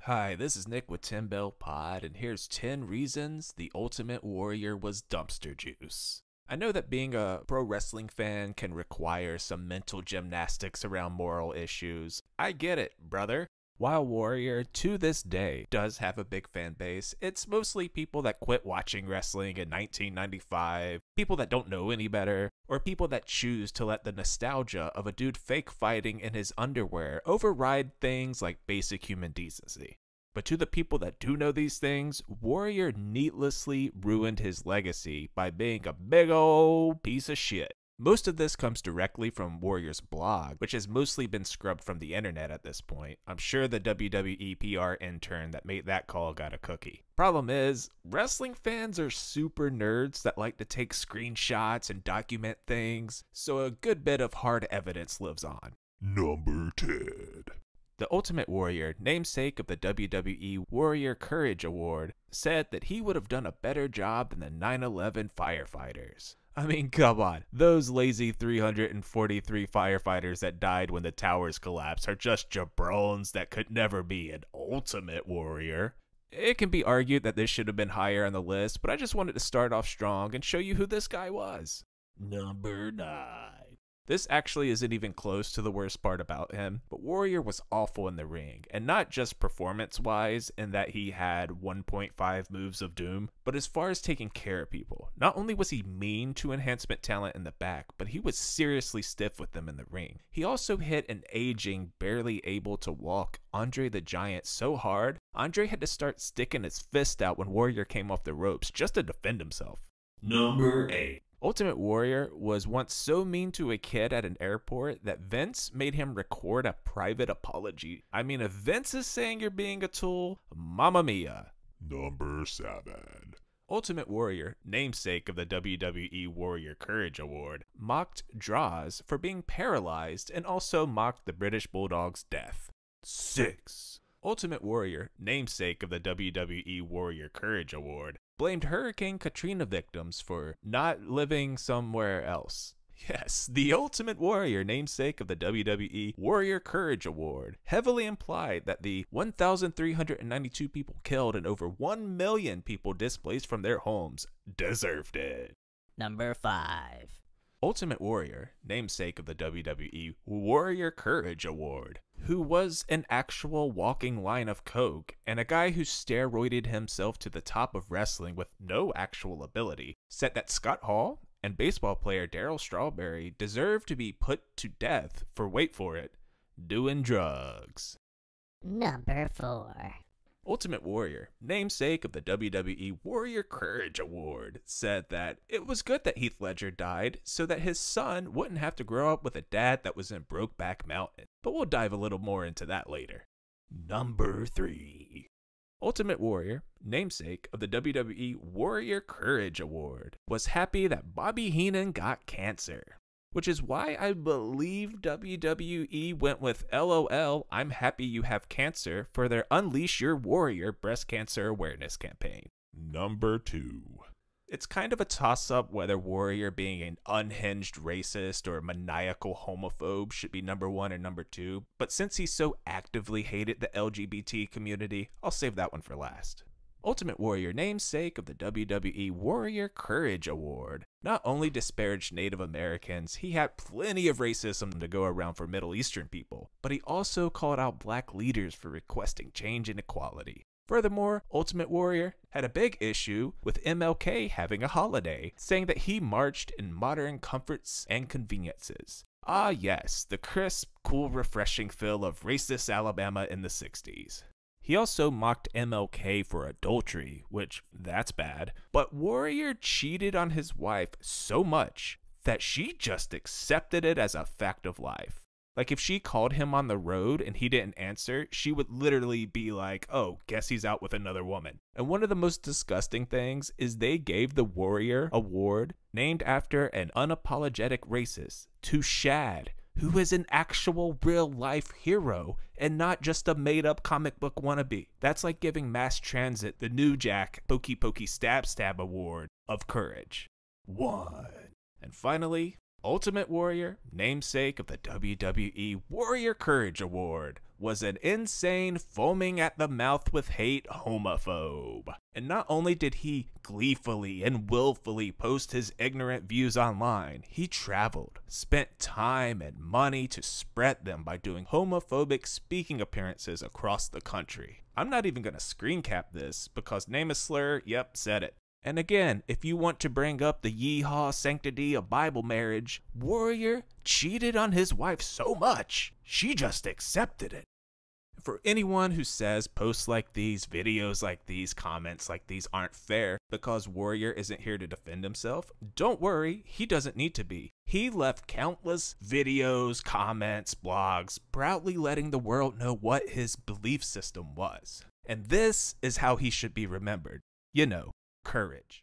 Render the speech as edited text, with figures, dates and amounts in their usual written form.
Hi, this is Nick with 10 Bell Pod, and here's 10 reasons the Ultimate Warrior was dumpster juice. I know that being a pro wrestling fan can require some mental gymnastics around moral issues. I get it, brother. While Warrior, to this day, does have a big fan base, it's mostly people that quit watching wrestling in 1995, people that don't know any better, or people that choose to let the nostalgia of a dude fake fighting in his underwear override things like basic human decency. But to the people that do know these things, Warrior needlessly ruined his legacy by being a big old piece of shit. Most of this comes directly from Warrior's blog, which has mostly been scrubbed from the internet at this point. I'm sure the WWE PR intern that made that call got a cookie. Problem is, wrestling fans are super nerds that like to take screenshots and document things, so a good bit of hard evidence lives on. Number 10. The Ultimate Warrior, namesake of the WWE Warrior Courage Award, said that he would have done a better job than the 9/11 firefighters. I mean, come on. Those lazy 343 firefighters that died when the towers collapsed are just jabrones that could never be an Ultimate Warrior. It can be argued that this should have been higher on the list, but I just wanted to start off strong and show you who this guy was. Number 9. This actually isn't even close to the worst part about him, but Warrior was awful in the ring, and not just performance-wise in that he had 1.5 moves of doom, but as far as taking care of people. Not only was he mean to enhancement talent in the back, but he was seriously stiff with them in the ring. He also hit an aging, barely able to walk Andre the Giant so hard, Andre had to start sticking his fist out when Warrior came off the ropes just to defend himself. Number 8. Ultimate Warrior was once so mean to a kid at an airport that Vince made him record a private apology. I mean, if Vince is saying you're being a tool, mamma mia. Number 7. Ultimate Warrior, namesake of the WWE Warrior Courage Award, mocked Droz for being paralyzed and also mocked the British Bulldog's death. 6. Ultimate Warrior, namesake of the WWE Warrior Courage Award, blamed Hurricane Katrina victims for not living somewhere else. Yes, the Ultimate Warrior, namesake of the WWE Warrior Courage Award, heavily implied that the 1,392 people killed and over 1 million people displaced from their homes deserved it. Number 5. Ultimate Warrior, namesake of the WWE Warrior Courage Award, who was an actual walking line of coke and a guy who steroided himself to the top of wrestling with no actual ability, said that Scott Hall and baseball player Darryl Strawberry deserved to be put to death for, wait for it, doing drugs. Number 4. Ultimate Warrior, namesake of the WWE Warrior Courage Award, said that it was good that Heath Ledger died so that his son wouldn't have to grow up with a dad that was in Brokeback Mountain, but we'll dive a little more into that later. Number 3. Ultimate Warrior, namesake of the WWE Warrior Courage Award, was happy that Bobby Heenan got cancer. Which is why I believe WWE went with LOL, I'm happy you have cancer for their Unleash Your Warrior breast cancer awareness campaign. Number 2. It's kind of a toss-up whether Warrior being an unhinged racist or maniacal homophobe should be number 1 or number 2, but since he so actively hated the LGBT community, I'll save that one for last. Ultimate Warrior, namesake of the WWE Warrior Courage Award, not only disparaged Native Americans, he had plenty of racism to go around for Middle Eastern people, but he also called out black leaders for requesting change and equality. Furthermore, Ultimate Warrior had a big issue with MLK having a holiday, saying that he marched in modern comforts and conveniences. Ah yes, the crisp, cool, refreshing feel of racist Alabama in the 60s. He also mocked MLK for adultery, which, that's bad, but Warrior cheated on his wife so much that she just accepted it as a fact of life. Like if she called him on the road and he didn't answer, she would literally be like, oh, guess he's out with another woman. And one of the most disgusting things is they gave the Warrior Award, named after an unapologetic racist, to Shad, who is an actual real-life hero and not just a made-up comic book wannabe. That's like giving Mass Transit the New Jack Pokey Pokey Stab Stab Award of Courage. 1. And finally, Ultimate Warrior, namesake of the WWE Warrior Courage Award, was an insane, foaming at the mouth with hate homophobe. And not only did he gleefully and willfully post his ignorant views online, he traveled, spent time and money to spread them by doing homophobic speaking appearances across the country. I'm not even going to screen cap this because name a slur, yep, said it. And again, if you want to bring up the yeehaw sanctity of Bible marriage, Warrior cheated on his wife so much, she just accepted it. For anyone who says posts like these, videos like these, comments like these aren't fair because Warrior isn't here to defend himself, don't worry, he doesn't need to be. He left countless videos, comments, blogs, proudly letting the world know what his belief system was. And this is how he should be remembered. You know, courage.